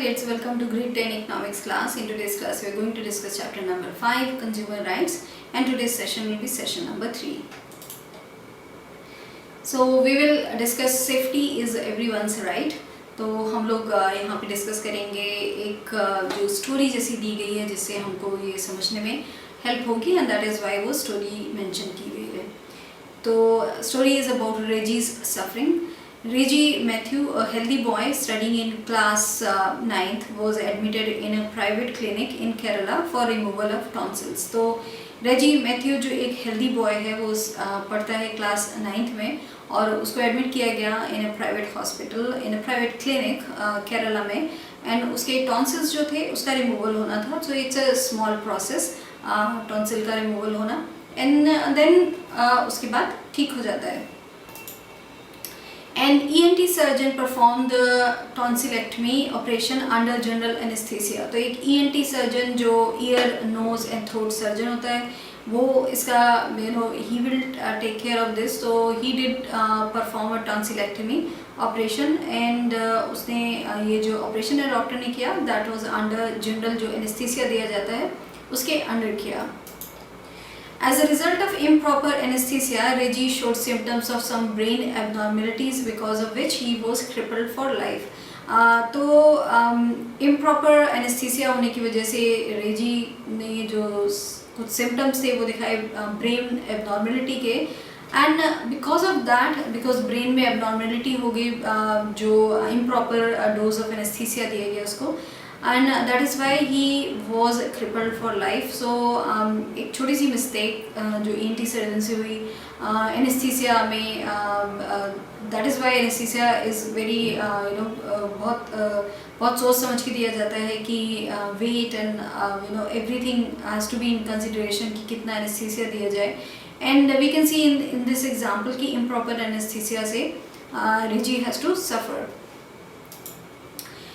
kids, welcome to grade 10 economics class. In today's class we are going to discuss chapter number 5 consumer rights, and today's session will be session number 3. So we will discuss safety is everyone's right. तो हम लोग यहाँ पे discuss करेंगे एक जो story जैसी दी गई है जिससे हमको ये समझने में हेल्प होगी, एंड दैट इज़ वाई वो स्टोरी मेंशन की गई है. तो story is about Reggie's suffering. Reggie Matthew, a healthy boy studying in class 9th, was admitted in a private clinic in Kerala for removal of tonsils. तो Reggie Matthew जो एक healthy boy है वो पढ़ता है class 9th में, और उसको एडमिट किया गया in a private hospital, in a private clinic Kerala में, and उसके tonsils जो थे उसका removal होना था. So it's a small process, tonsil का removal होना, and then उसके बाद ठीक हो जाता है. An ENT surgeon performed the tonsillectomy operation under general anesthesia. तो एक ENT surgeon जो ear, nose and throat surgeon होता है वो इसका he will take care of this. So he did perform a tonsillectomy operation, and उसने ये जो operation है डॉक्टर ने किया that was under general जो anesthesia दिया जाता है उसके अंडर किया. As a result of improper anesthesia, Reggie showed symptoms of some brain abnormalities because of which he was crippled for life. तो improper anesthesia होने की वजह से रेजी ने जो कुछ symptoms थे वो दिखाए brain abnormality के, and because of that, because brain में abnormality हो गई, जो improper dose of anesthesia दिया गया उसको, and that is why he was crippled for life. So एक छोटी सी mistake जो ENT surgeon से हुई anesthesia में, that is why anesthesia is very बहुत सोच समझ के दिया जाता है कि weight and everything has to be in consideration कि कितना anesthesia दिया जाए, and we can see in this example कि improper anesthesia से Reggie has to suffer.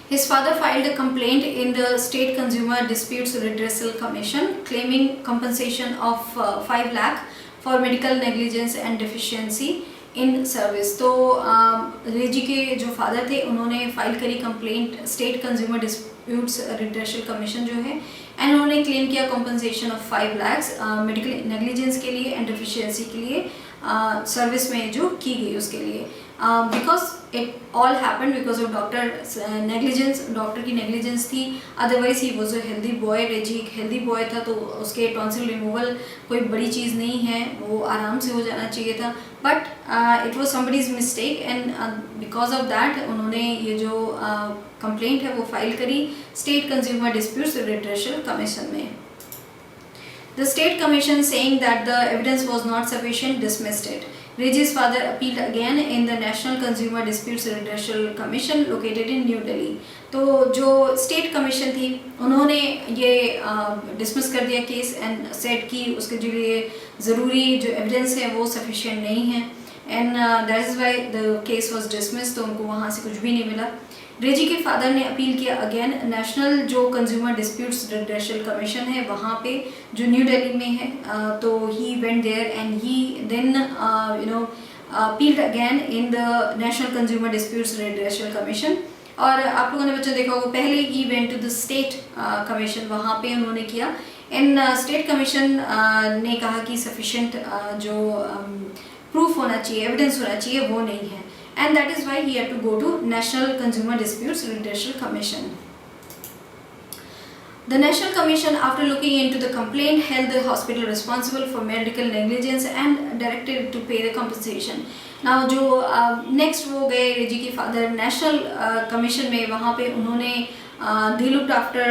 His father filed a complaint in the State Consumer Disputes Redressal Commission claiming compensation of 5 lakh for medical negligence and deficiency in service. तो रेजी के जो father थे उन्होंने file करी complaint state consumer disputes redressal commission जो है, and उन्होंने claim किया compensation of 5 lakhs medical negligence के लिए एंड डिफिशियंसी के लिए सर्विस में जो की गई उसके लिए. Because it all happen because of doctor negligence, doctor की नेग्लिजेंस थी. Otherwise he was a healthy boy. Reggie एक हेल्दी बॉय था तो उसके टॉन्सिल रिमूवल कोई बड़ी चीज़ नहीं है, वो आराम से हो जाना चाहिए था, but it was somebody's mistake, and because of that उन्होंने ये जो कंप्लेंट है वो फाइल करी state consumer disputes redressal commission में. The state commission, saying that the evidence was not sufficient, dismissed it. Reggie's father appealed again in the National Consumer Disputes Redressal Commission located in New Delhi. तो जो state commission थी उन्होंने ये dismiss कर दिया case and said कि उसके जो लिए ज़रूरी जो evidence है वो sufficient नहीं है, and that is why the case was dismissed. तो उनको वहाँ से कुछ भी नहीं मिला. रेजी के फादर ने अपील किया अगेन नेशनल जो कंज्यूमर डिस्प्यूट्स रिड्रेशल कमीशन है वहाँ पे जो न्यू दिल्ली में है. तो he went there and he then appealed again in the national consumer disputes redressal commission. और आप लोगों ने बच्चों देखा होगा पहले he went to the state commission, वहाँ पे उन्होंने किया, एंड स्टेट कमीशन ने कहा कि सफिशेंट जो प्रूफ होना चाहिए, एविडेंस होना चाहिए वो नहीं है, and that is why he had to go to National Consumer Disputes Redressal Commission. The National Commission, after looking into the complaint, held the hospital responsible for medical negligence and directed it to pay the compensation. Now जो next वो गए रेजी के father national commission में, वहाँ पे उन्होंने they looked after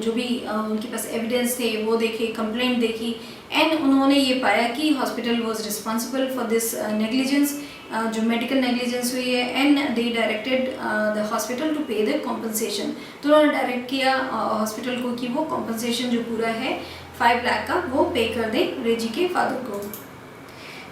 जो भी उनके पास एविडेंस थे वो देखे, कंप्लेंट देखी, एंड उन्होंने ये पाया कि hospital was responsible for this negligence, जो मेडिकल नेग्लिजेंस हुई है, and they directed the hospital to pay the compensation. तो उन्होंने डायरेक्ट किया हॉस्पिटल को कि वो कॉम्पनसेशन जो पूरा है 5 लाख का वो पे कर दें रेजी के फादर को.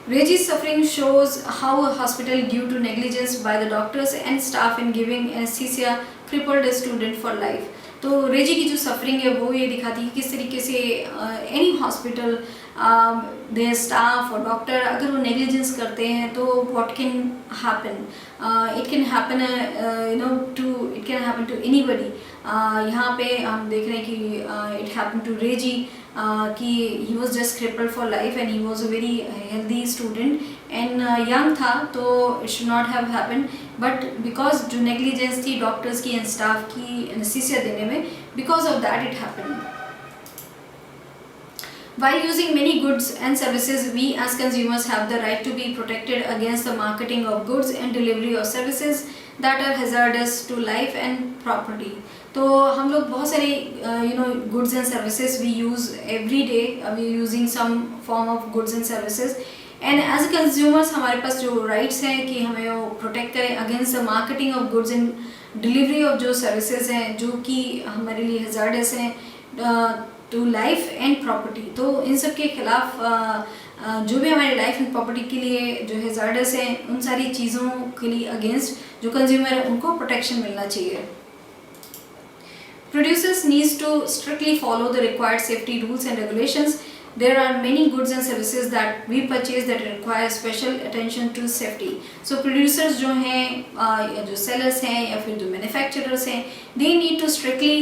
Reggie's suffering shows how a hospital, due to negligence by the doctors and staff in giving anesthesia, crippled a student for life. तो रेजी की जो सफरिंग है वो ये दिखाती है कि किस तरीके से एनी हॉस्पिटल देयर स्टाफ और डॉक्टर अगर वो नेग्लिजेंस करते हैं तो what can happen, it can happen it can happen to anybody. यहाँ पे हम देख रहे हैं कि इट हैपन टू रेजी कि he was just crippled for life and he was a very healthy student and young था, तो it should not have happen, but because जो नेग्लिजेंस थी डॉक्टर्स की एंड स्टाफ की एनेस्थीसिया देने में, because of that it happen. While using many goods and services, we as consumers have the right to be protected against the marketing of goods and delivery of services that are hazardous to life and property. तो हम लोग बहुत सारे goods and services we use every day, we are using some form of goods and services, and as a consumers हमारे पास जो rights हैं कि हमें वो protect करें against the marketing of goods and delivery of जो services हैं जो कि हमारे लिए hazardous हैं टू लाइफ एंड प्रॉपर्टी। तो इन सब के खिलाफ जो भी हमारे लाइफ एंड प्रॉपर्टी के लिए जो हैज़ार्डस हैं उन सारी चीज़ों के लिए अगेंस्ट जो कंज्यूमर है उनको प्रोटेक्शन मिलना चाहिए। Producers needs to strictly follow the required safety rules and regulations. There are many goods and services that we purchase that require special attention to safety. So producers जो हैं जो sellers हैं या फिर जो manufacturers हैं, they need to strictly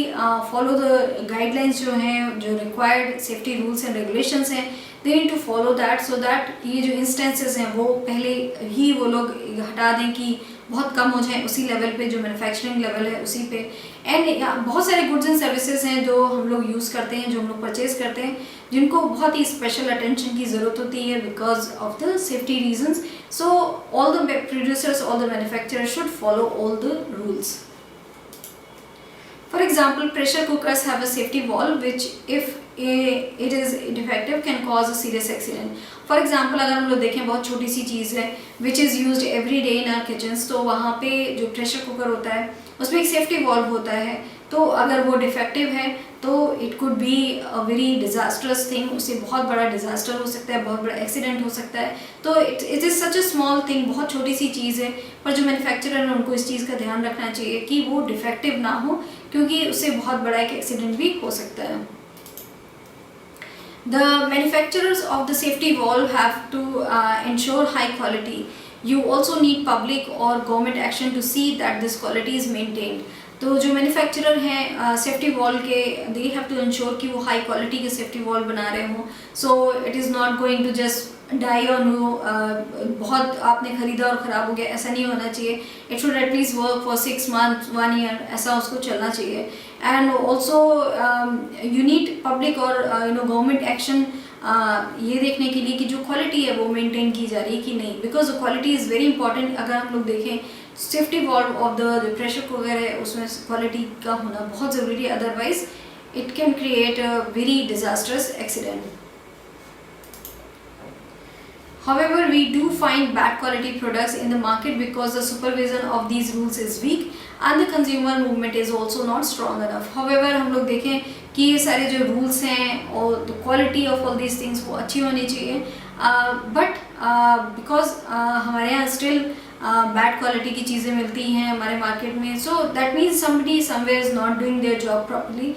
follow the guidelines जो हैं, जो required safety rules and regulations हैं, they need to follow that so that ये जो instances हैं वो पहले ही वो लोग हटा दें कि बहुत कम हो जाए उसी लेवल पे जो मैन्युफैक्चरिंग लेवल है उसी पे। एंड बहुत सारे गुड्स एंड सर्विसेज हैं जो हम लोग यूज़ करते हैं, जो हम लोग परचेज करते हैं, जिनको बहुत ही स्पेशल अटेंशन की ज़रूरत होती है because of the safety reasons. So all the producers, all the manufacturers should follow all the rules. For example, pressure cookers have a safety valve which if it is defective can cause a serious accident. For example, अगर हम लोग देखें बहुत छोटी सी चीज़ है which is used every day in our kitchens, तो वहाँ पे जो प्रेशर कुकर होता है उसमें एक सेफ्टी वॉल्व होता है, तो अगर वो डिफेक्टिव है तो it could be a very disastrous thing, उससे बहुत बड़ा डिज़ास्टर हो सकता है, बहुत बड़ा एक्सीडेंट हो सकता है। तो it is such a small thing, बहुत छोटी सी चीज़ है, पर जो मैन्युफैक्चरर है उनको इस चीज़ का ध्यान रखना चाहिए कि वो डिफेक्टिव ना हो, क्योंकि उससे बहुत बड़ा एक एक्सीडेंट भी हो सकता है। The manufacturers of the safety valve have to ensure high quality. You also need public or government action to see that this quality is maintained. तो जो मैन्युफैक्चरर हैं सेफ्टी वॉल के, दे हैव टू इंश्योर कि वो high quality के safety wall बना रहे हों। So it is not going to just die on you, बहुत आपने ख़रीदा और ख़राब हो गया, ऐसा नहीं होना चाहिए। It should at least work for 6 months 1 year, ऐसा उसको चलना चाहिए। And also you need public और गवर्नमेंट एक्शन ये देखने के लिए कि जो क्वालिटी है वो मेंटेन की जा रही है कि नहीं, because quality is very important. अगर हम लोग देखें safety valve of the pressure cooker है उसमें क्वालिटी का होना बहुत ज़रूरी है, otherwise it can create a very disastrous accident. However, we do find bad quality products in the market because the supervision of these rules is weak and the consumer movement is also not strong enough. However, हम लोग देखें कि ये सारे जो rules हैं और the quality of all these things वो अच्छी होनी चाहिए, but because हमारे यहाँ still bad quality की चीज़ें मिलती हैं हमारे मार्केट में, so that means somebody somewhere is not doing their job properly.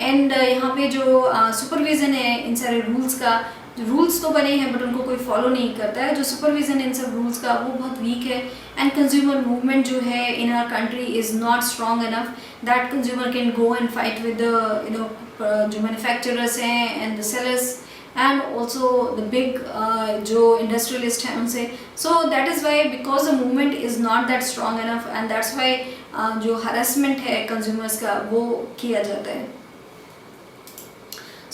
And यहाँ पे जो supervision है इन सारे rules का, रूल्स तो बने हैं बट उनको कोई फॉलो नहीं करता है, जो सुपरविजन इन सब रूल्स का वो बहुत वीक है। एंड कंज्यूमर मूवमेंट जो है in our country is not strong enough that consumer can go and fight with जो मैन्युफैक्चरर्स हैं and the sellers and also the big जो इंडस्ट्रियलिस्ट हैं उनसे। So that is why because the movement is not that strong enough and that's why जो harassment है consumers का वो किया जाता है।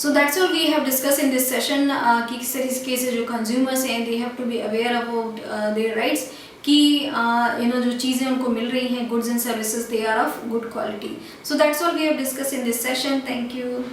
So that's all we have discussed in this session कि किस तरीके से जो consumers हैं they have to be aware about their rights कि जो चीज़ें उनको मिल रही हैं goods and services they are of good quality. So that's all we have discussed in this session. Thank you.